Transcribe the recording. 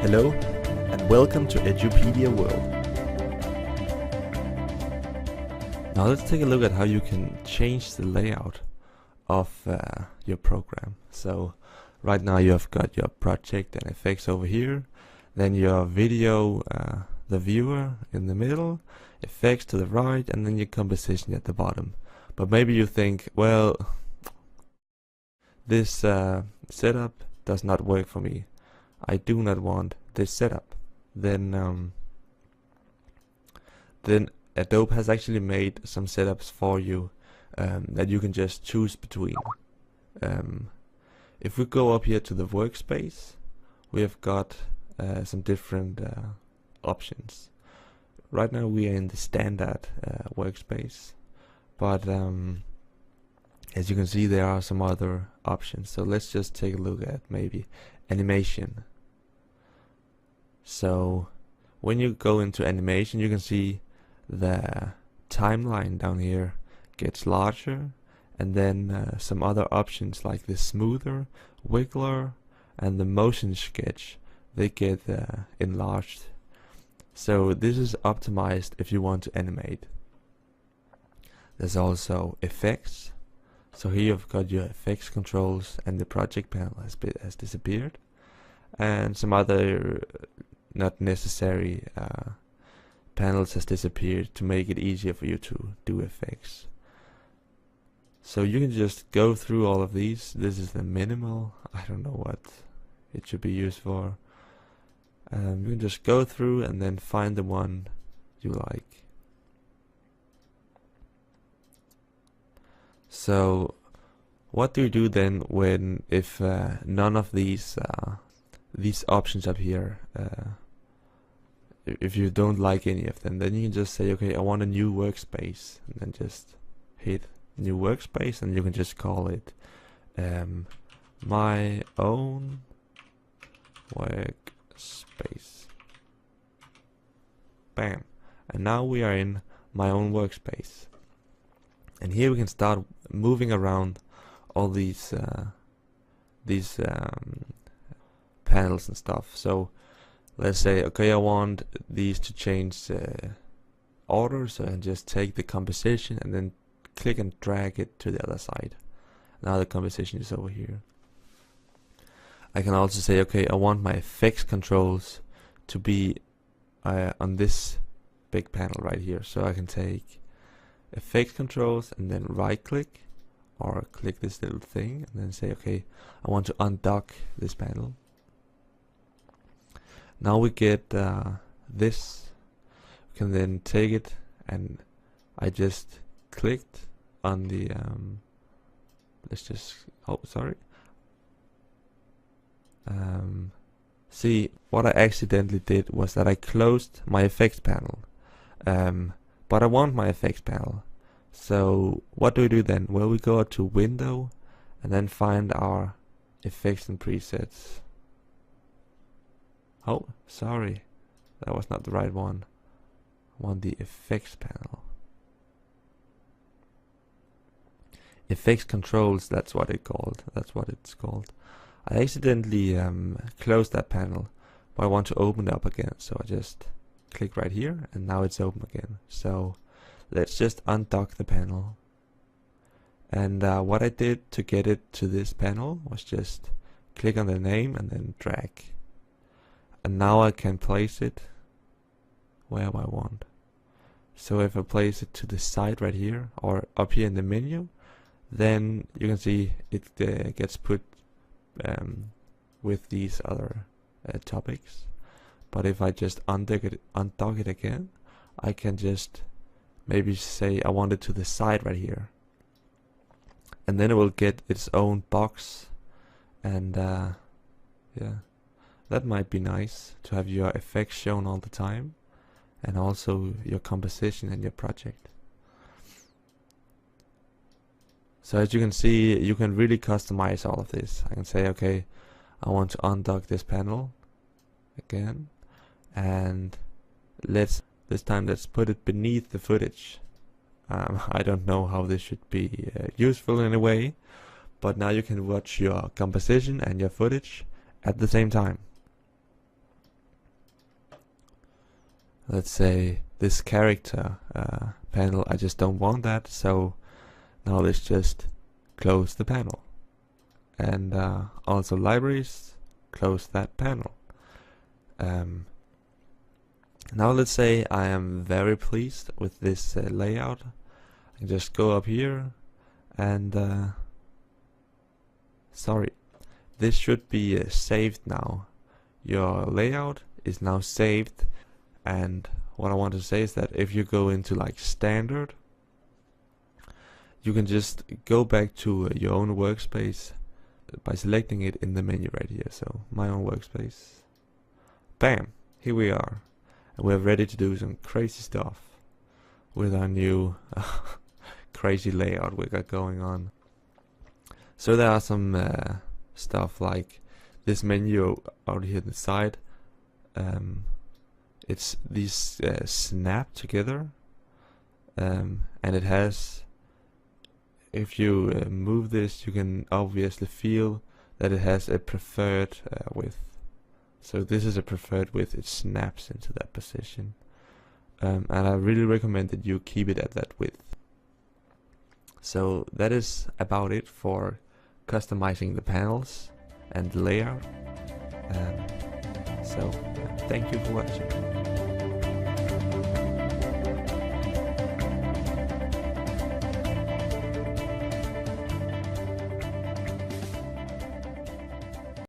Hello, and welcome to Edupedia World. Now let's take a look at how you can change the layout of your program. So right now you have got your project and effects over here, then your video, the viewer in the middle, effects to the right, and then your composition at the bottom. But maybe you think, well, this setup does not work for me. I do not want this setup. Then Adobe has actually made some setups for you that you can just choose between. If we go up here to the workspace, we have got some different options. Right now we are in the standard workspace, but as you can see, there are some other options. So let's just take a look at maybe animation. So when you go into animation, you can see the timeline down here gets larger, and then some other options like the smoother, wiggler, and the motion sketch, they get enlarged. So this is optimized if you want to animate. There's also effects. So here you've got your effects controls, and the project panel has disappeared, and some other not necessary panels has disappeared to make it easier for you to do effects. So you can just go through all of these. This is the minimal. I don't know what it should be used for. You can just go through and then find the one you like. So what do you do then when if none of these options up here, if you don't like any of them, then you can just say, okay, I want a new workspace, and then just hit new workspace, and you can just call it my own workspace. Bam. And now we are in my own workspace, and here we can start moving around all these panels and stuff. So let's say, okay, I want these to change order, so I can just take the composition and then click and drag it to the other side. Now the composition is over here. I can also say, okay, I want my effects controls to be on this big panel right here. So I can take effects controls and then right click, or click this little thing and then say, okay, I want to undock this panel. Now we get this. We can then take it, and I just clicked on the see, what I accidentally did was that I closed my effects panel, but I want my effects panel. So what do we do then? Well, we go to window and then find our effects and presets. Oh, sorry, that was not the right one. I want the effects panel. Effects controls, that's what it's called. I accidentally closed that panel, but I want to open it up again. So I just click right here, and now it's open again. So let's just undock the panel. And what I did to get it to this panel was just click on the name and then drag. And now I can place it wherever I want. So if I place it to the side right here, or up here in the menu, then you can see it gets put with these other topics. But if I just undock it again, I can just maybe say I want it to the side right here, and then it will get its own box. And yeah, that might be nice to have your effects shown all the time, and also your composition and your project. So as you can see, you can really customize all of this. I can say, okay, I want to undock this panel again, and this time let's put it beneath the footage. I don't know how this should be useful in a way, but now you can watch your composition and your footage at the same time. let's say this character panel, I just don't want that, so now let's just close the panel. And also libraries, close that panel. Now let's say I am very pleased with this layout. I can just go up here and sorry, this should be saved now. Your layout is now saved, and what I want to say is that if you go into like standard, you can just go back to your own workspace by selecting it in the menu right here. So my own workspace, bam, here we are, and we're ready to do some crazy stuff with our new crazy layout we got going on. So there are some stuff like this menu out here on the side. It's these snap together, and it has, if you move this, you can obviously feel that it has a preferred width. So this is a preferred width, it snaps into that position. And I really recommend that you keep it at that width. So that is about it for customizing the panels and the layout. So thank you for watching.